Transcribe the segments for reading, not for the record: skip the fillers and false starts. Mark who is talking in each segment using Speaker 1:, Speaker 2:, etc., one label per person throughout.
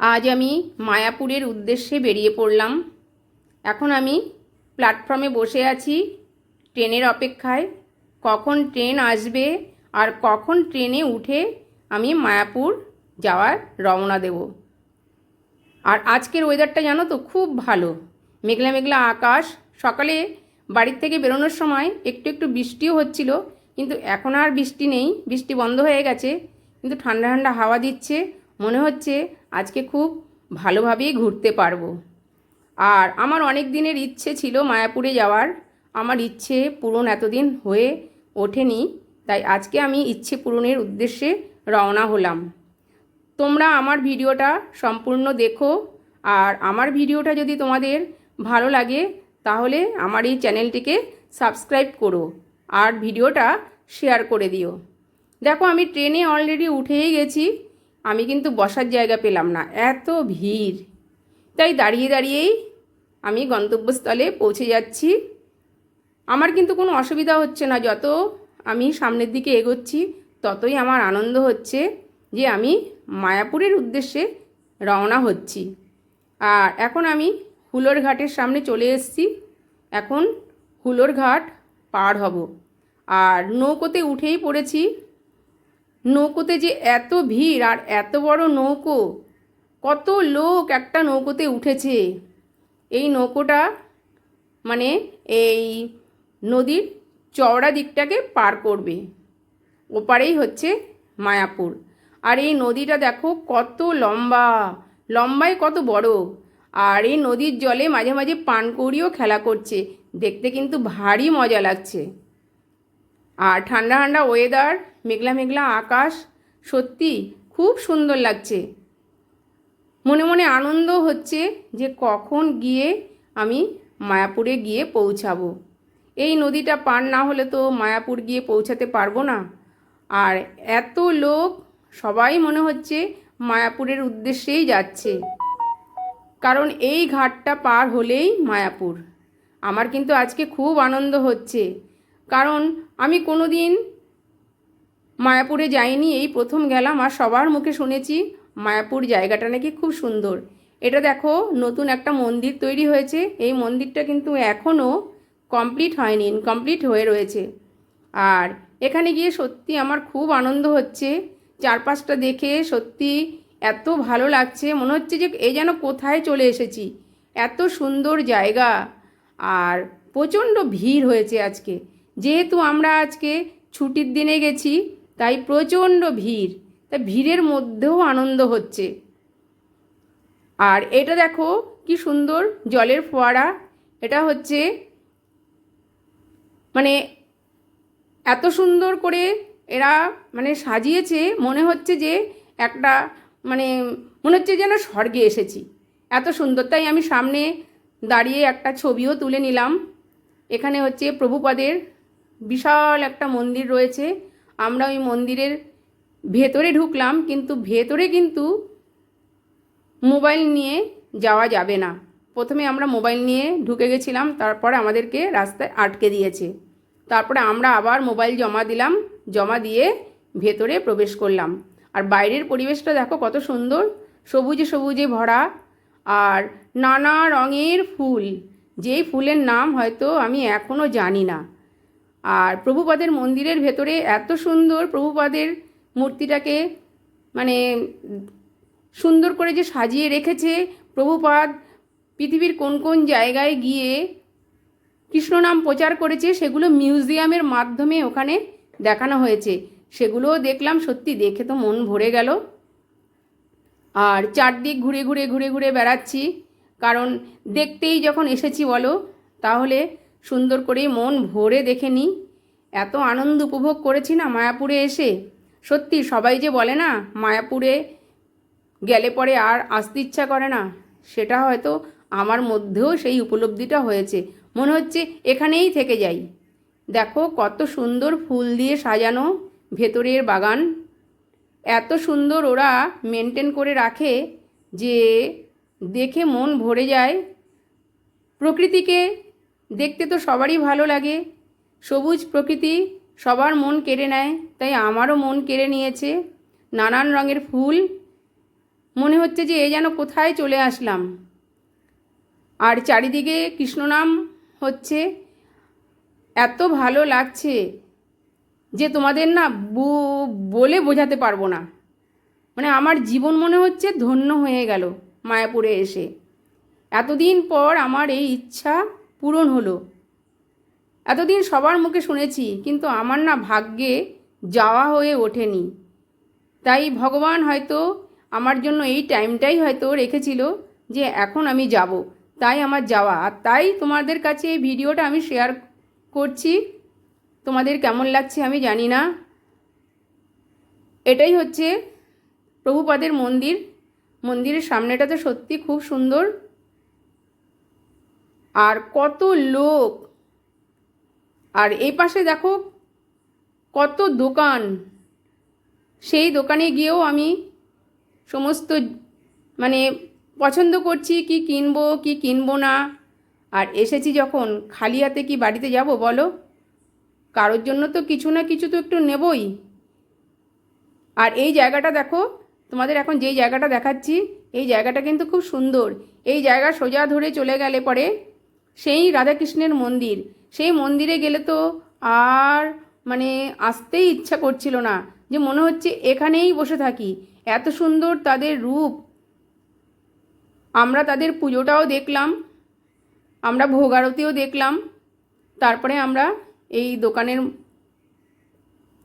Speaker 1: আজ আমি মায়াপুরের উদ্দেশ্যে বেরিয়ে পড়লাম। এখন আমি প্ল্যাটফর্মে বসে আছি ট্রেনের অপেক্ষায়, কখন ট্রেন আসবে আর কখন ট্রেনে উঠে আমি মায়াপুর যাওয়ার রওনা দেব। আর আজকের ওয়েদারটা জানো তো খুব ভালো, মেঘলা মেঘলা আকাশ। সকালে বাড়ির থেকে বেরোনোর সময় একটু একটু বৃষ্টিও হচ্ছিল, কিন্তু এখন আর বৃষ্টি নেই, বৃষ্টি বন্ধ হয়ে গেছে। কিন্তু ঠান্ডা ঠান্ডা হাওয়া দিচ্ছে, মনে হচ্ছে আজকে খুব ভালোভাবেই ঘুরতে পারবো। আর আমার অনেক দিনের ইচ্ছে ছিল মায়াপুরে যাওয়ার, আমার ইচ্ছে পূরণ এতদিন হয়ে ওঠেনি, তাই আজকে আমি ইচ্ছে পূরণের উদ্দেশ্যে রওনা হলাম। তোমরা আমার ভিডিওটা সম্পূর্ণ দেখো, আর আমার ভিডিওটা যদি তোমাদের ভালো লাগে তাহলে আমার এই চ্যানেলটিকে সাবস্ক্রাইব করো আর ভিডিওটা শেয়ার করে দিও। দেখো আমি ট্রেনে অলরেডি উঠেই গেছি, আমি কিন্তু বসার জায়গা পেলাম না, এত ভিড়। তাই দাঁড়িয়ে দাঁড়িয়েই আমি গন্তব্যস্থলে পৌঁছে যাচ্ছি। আমার কিন্তু কোনো অসুবিধা হচ্ছে না, যত আমি সামনের দিকে এগোচ্ছি ততই আমার আনন্দ হচ্ছে যে আমি মায়াপুরের উদ্দেশ্যে রওনা হচ্ছি। আর এখন আমি হুলোর ঘাটের সামনে চলে এসেছি, এখন হুলোর ঘাট পার হব। আর নৌকোতে উঠেই পড়েছি। নৌকোতে যে এত ভিড় আর এত বড় নৌকো, কত লোক একটা নৌকোতে উঠেছে। এই নৌকোটা মানে এই নদীর চওড়া দিকটাকে পার করবে, ওপারেই হচ্ছে মায়াপুর। আর এই নদীটা দেখো কত লম্বা, লম্বায় কত বড়। আর এই নদীর জলে মাঝে মাঝে পানকৌড়িও খেলা করছে, দেখতে কিন্তু ভারী মজা লাগছে। আর ঠান্ডা ঠান্ডা ওয়েদার, মেঘলা মেঘলা আকাশ, সত্যি খুব সুন্দর লাগছে। মনে মনে আনন্দ হচ্ছে যে কখন গিয়ে আমি মায়াপুরে গিয়ে পৌঁছাবো। এই নদীটা পার না হলে তো মায়াপুর গিয়ে পৌঁছাতে পারবো না। আর এত লোক, সবাই মনে হচ্ছে মায়াপুরের উদ্দেশ্যেই যাচ্ছে, কারণ এই ঘাটটা পার হলেই মায়াপুর। আমার কিন্তু আজকে খুব আনন্দ হচ্ছে, কারণ আমি কোনো দিন মায়াপুরে যাইনি, এই প্রথম গেলাম। আর সবার মুখে শুনেছি মায়াপুর জায়গাটা নাকি খুব সুন্দর। এটা দেখো নতুন একটা মন্দির তৈরি হয়েছে, এই মন্দিরটা কিন্তু এখনও কমপ্লিট হয়নি, ইনকমপ্লিট হয়ে রয়েছে। আর এখানে গিয়ে সত্যি আমার খুব আনন্দ হচ্ছে, চারপাশটা দেখে সত্যি এত ভালো লাগছে, মনে হচ্ছে যে এই যেন কোথায় চলে এসেছি। এত সুন্দর জায়গা। আর প্রচণ্ড ভিড় হয়েছে আজকে, যেহেতু আমরা আজকে ছুটির দিনে গেছি তাই প্রচণ্ড ভিড়, তাই ভিড়ের মধ্যেও আনন্দ হচ্ছে। আর এটা দেখো কি সুন্দর জলের ফোয়ারা, এটা হচ্ছে মানে এত সুন্দর করে এরা মানে সাজিয়েছে, মনে হচ্ছে যে একটা মানে মনে হচ্ছে যেন স্বর্গে এসেছি, এত সুন্দর। তাই আমি সামনে দাঁড়িয়ে একটা ছবিও তুলে নিলাম। এখানে হচ্ছে প্রভুপাদের বিশাল একটা মন্দির রয়েছে, আমরা ওই মন্দিরের ভেতরে ঢুকলাম, কিন্তু ভেতরে কিন্তু মোবাইল নিয়ে যাওয়া যাবে না। প্রথমে আমরা মোবাইল নিয়ে ঢুকে গেছিলাম, তারপরে আমাদেরকে রাস্তায় আটকে দিয়েছে। তারপরে আমরা আবার মোবাইল জমা দিলাম, জমা দিয়ে ভেতরে প্রবেশ করলাম। আর বাইরের পরিবেশটা দেখো কত সুন্দর, সবুজে সবুজে ভরা, আর নানা রঙের ফুল, যেই ফুলের নাম হয়তো আমি এখনও জানি না। আর প্রভুপাদের মন্দিরের ভেতরে এত সুন্দর প্রভুপাদের মূর্তিটাকে মানে সুন্দর করে যে সাজিয়ে রেখেছে। প্রভুপাদ পৃথিবীর কোন কোন জায়গায় গিয়ে কৃষ্ণ নাম প্রচার করেছে সেগুলো মিউজিয়ামের মাধ্যমে ওখানে দেখানো হয়েছে, সেগুলোও দেখলাম। সত্যি দেখে তো মন ভরে গেল। আর চারদিক ঘুরে ঘুরে ঘুরে ঘুরে বেড়াচ্ছি, কারণ দেখতেই যখন এসেছি বলো, তাহলে সুন্দর করে মন ভরে দেখে নিই। এত আনন্দ উপভোগ করেছি না মায়াপুরে এসে। সত্যি সবাই যে বলে না মায়াপুরে গেলে পরে আর আসতে ইচ্ছা করে না, সেটা হয়তো আমার মধ্যেও সেই উপলব্ধিটা হয়েছে, মনে হচ্ছে এখানেই থেকে যাই। দেখো কত সুন্দর ফুল দিয়ে সাজানো ভেতরের বাগান, এত সুন্দর ওরা মেনটেন করে রাখে যে দেখে মন ভরে যায়। প্রকৃতিকে দেখতে তো সবারই ভালো লাগে, সবুজ প্রকৃতি সবার মন কেড়ে নেয়, তাই আমারও মন কেড়ে নিয়েছে। নানান রঙের ফুল, মনে হচ্ছে যে এ যেন কোথায় চলে আসলাম। আর চারিদিকে কৃষ্ণনাম হচ্ছে, এত ভালো লাগছে যে তোমাদের না বলে বোঝাতে পারবো না। মানে আমার জীবন মনে হচ্ছে ধন্য হয়ে গেল মায়াপুরে এসে। এতদিন পর আমার এই ইচ্ছা পূরণ হলো। এতদিন সবার মুখে শুনেছি, কিন্তু আমার না ভাগ্যে যাওয়া হয়ে ওঠেনি। তাই ভগবান হয়তো আমার জন্য এই টাইমটাই হয়তো রেখেছিল যে এখন আমি যাব, তাই আমার যাওয়া। আর তাই তোমাদের কাছে এই ভিডিওটা আমি শেয়ার করছি। তোমাদের কেমন লাগছে আমি জানি না। এটাই হচ্ছে প্রভুপাদের মন্দির। মন্দিরের সামনেটা তো সত্যি খুব সুন্দর। আর কত লোক, আর এই পাশে দেখো কত দোকান। সেই দোকানে গিয়েও আমি সমস্ত মানে পছন্দ করছি কি কিনবো কি কিনবো না। আর এসেছি যখন, খালি হাতে কি বাড়িতে যাব বলো? কারোর জন্য তো কিছু না কিছু তো একটু নেবই। আর এই জায়গাটা দেখো, তোমাদের এখন যেই জায়গাটা দেখাচ্ছি এই জায়গাটা কিন্তু খুব সুন্দর। এই জায়গা সোজা ধরে চলে গেলে পরে সেই রাধাকৃষ্ণের মন্দির। সেই মন্দিরে গেলে তো আর মানে আসতেই ইচ্ছা করছিল না, যে মনে হচ্ছে এখানেই বসে থাকি। এত সুন্দর তাদের রূপ। আমরা তাদের পুজোটাও দেখলাম, আমরা ভোগ আরতিও দেখলাম। তারপরে আমরা এই দোকানের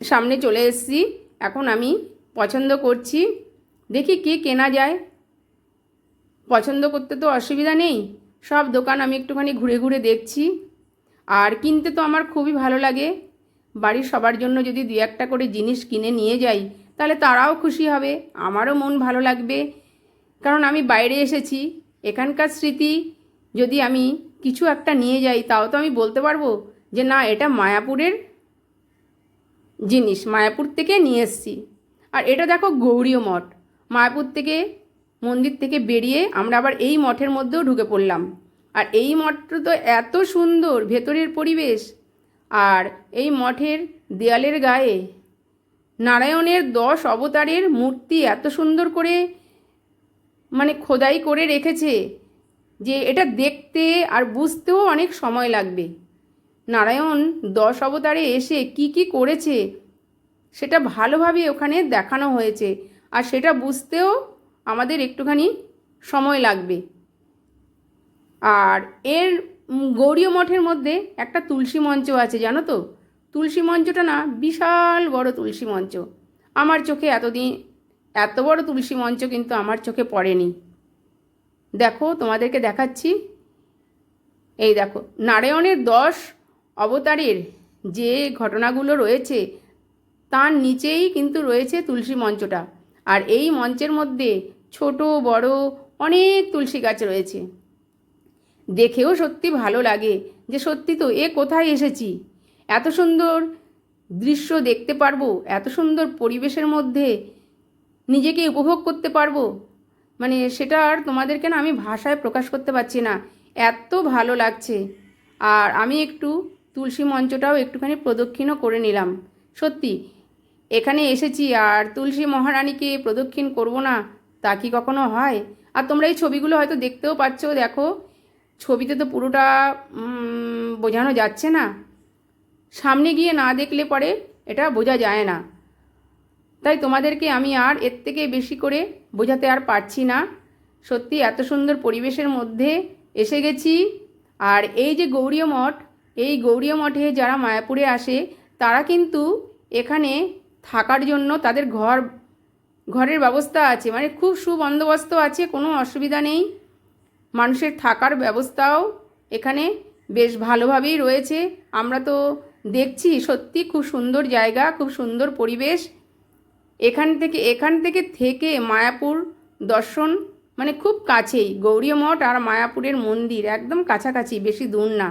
Speaker 1: সামনে চলে এসেছি। এখন আমি পছন্দ করছি, দেখি কি কেনা যায়। পছন্দ করতে তো অসুবিধা নেই, সব দোকান আমি একটুখানি ঘুরে ঘুরে দেখছি। আর কিনতে তো আমার খুবই ভালো লাগে। বাড়ির সবার জন্য যদি দু একটা করে জিনিস কিনে নিয়ে যাই তাহলে তারাও খুশি হবে, আমারও মন ভালো লাগবে। কারণ আমি বাইরে এসেছি, এখানকার স্মৃতি যদি আমি কিছু একটা নিয়ে যাই তাও তো আমি বলতে পারবো যে না, এটা মায়াপুরের জিনিস, মায়াপুর থেকে নিয়ে এসেছি। আর এটা দেখো গৌড়ীয় মঠ। মায়াপুর থেকে মন্দির থেকে বেরিয়ে আমরা আবার এই মঠের মধ্যেও ঢুকে পড়লাম। আর এই মঠটা তো এত সুন্দর ভেতরের পরিবেশ। আর এই মঠের দেয়ালের গায়ে নারায়ণের 10 অবতারের মূর্তি এত সুন্দর করে মানে খোদাই করে রেখেছে যে এটা দেখতে আর বুঝতেও অনেক সময় লাগবে। নারায়ণ 10 অবতারে এসে কি কি করেছে সেটা ভালোভাবে ওখানে দেখানো হয়েছে, আর সেটা বুঝতেও আমাদের একটুখানি সময় লাগবে। আর এর গৌড়ীয় মঠের মধ্যে একটা তুলসী মঞ্চ আছে, জানো তো? তুলসী মঞ্চটা না বিশাল বড় তুলসী মঞ্চ। আমার চোখে এতদিন এত বড় তুলসী মঞ্চ কিন্তু আমার চোখে পড়েনি। দেখো তোমাদেরকে দেখাচ্ছি। এই দেখো নারায়ণের 10 অবতারের যে ঘটনাগুলো রয়েছে তার নিচেই কিন্তু রয়েছে তুলসী মঞ্চটা। আর এই মঞ্চের মধ্যে ছোট বড় অনেক তুলসী গাছ রয়েছে। দেখেও সত্যি ভালো লাগে যে সত্যি তো এ কোথায় এসেছি, এত সুন্দর দৃশ্য দেখতে পারবো, এত সুন্দর পরিবেশের মধ্যে নিজেকে উপভোগ করতে পারবো। মানে সেটা আর তোমাদেরকে না আমি ভাষায় প্রকাশ করতে পারছি না, এত ভালো লাগছে। আর আমি একটু তুলসী মঞ্চটাও একটুখানি প্রদক্ষিণও করে নিলাম। সত্যি এখানে এসেছি আর তুলসী মহারানীকে প্রদক্ষিণ করব না তা কি কখনো হয়? আর তোমরা এই ছবিগুলো হয়তো দেখতেও পাচ্ছ, দেখো ছবিতে তো পুরোটা বোঝানো যাচ্ছে না, সামনে গিয়ে না দেখলে পরে এটা বোঝা যায় না। তাই তোমাদেরকে আমি আর এর থেকে বেশি করে বোঝাতে আর পারছি না। সত্যি এত সুন্দর পরিবেশের মধ্যে এসে গেছি। আর এই যে গৌড়ীয় মঠ, এই গৌড়ীয় মঠে যারা মায়াপুরে আসে তারা কিন্তু এখানে থাকার জন্য তাদের ঘরের ব্যবস্থা আছে, মানে খুব সুবন্দোবস্ত আছে, কোনো অসুবিধা নেই। মানুষের থাকার ব্যবস্থাও এখানে বেশ ভালোভাবেই রয়েছে। আমরা তো দেখছি সত্যি খুব সুন্দর জায়গা, খুব সুন্দর পরিবেশ। এখান থেকে মায়াপুর দর্শন মানে খুব কাছেই। গৌড়ীয় মঠ আর মায়াপুরের মন্দির একদম কাছাকাছি, বেশি দূর না।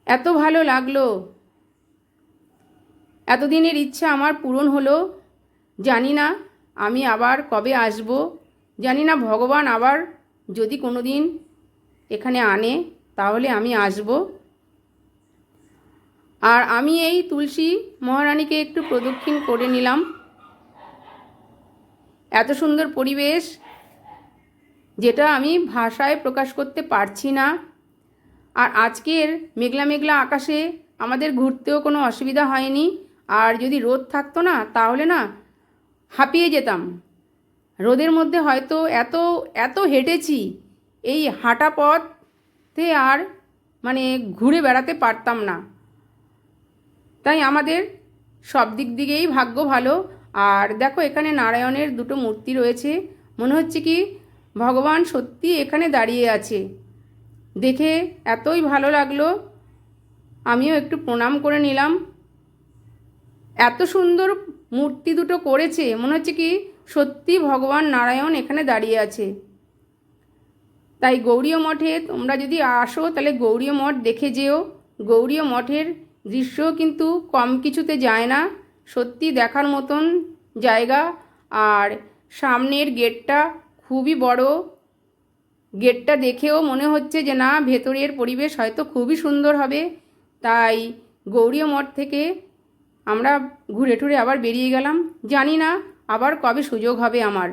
Speaker 1: এত ভালো লাগলো, এতদিনের ইচ্ছা আমার পূরণ হলো। জানি না আমি আবার কবে আসব, জানি না ভগবান আবার যদি কোনো দিন এখানে আনে তাহলে আমি আসব। আর আমি এই তুলসী মহারানীকে একটু প্রদক্ষিণ করে নিলাম। এত সুন্দর পরিবেশ যেটা আমি ভাষায় প্রকাশ করতে পারছি না। আর আজকের মেঘলা মেঘলা আকাশে আমাদের ঘুরতেও কোনো অসুবিধা হয়নি। আর যদি রোদ থাকতো না তাহলে না হাঁপিয়ে যেতাম। রোদের মধ্যে হয়তো এত এত হেঁটেছি, এই হাঁটা পথে আর মানে ঘুরে বেড়াতে পারতাম না। তাই আমাদের সব দিক দিকেই ভাগ্য ভালো। আর দেখো এখানে নারায়ণের দুটো মূর্তি রয়েছে, মনে হচ্ছে কি ভগবান সত্যি এখানে দাঁড়িয়ে আছে। দেখে এতই ভালো লাগলো, আমিও একটু প্রণাম করে নিলাম। এত সুন্দর মূর্তি দুটো করেছে, মনে হচ্ছে কি সত্যি ভগবান নারায়ণ এখানে দাঁড়িয়ে আছে। তাই গৌড়ীয় মঠে তোমরা যদি আসো তাহলে গৌড়ীয় মঠ দেখে যেও। গৌড়ীয় মঠের দৃশ্য কিন্তু কম কিছুতে যায় না, সত্যি দেখার মতন জায়গা। আর সামনের গেটটা খুবই বড়, গেটটা দেখেও মনে হচ্ছে যে না ভেতরের পরিবেশ হয়তো খুবই সুন্দর হবে। তাই গৌড়ীয় মঠ থেকে আমরা ঘুরে টুরে আবার বেরিয়ে গেলাম। জানি না আবার কবে সুযোগ হবে আমার।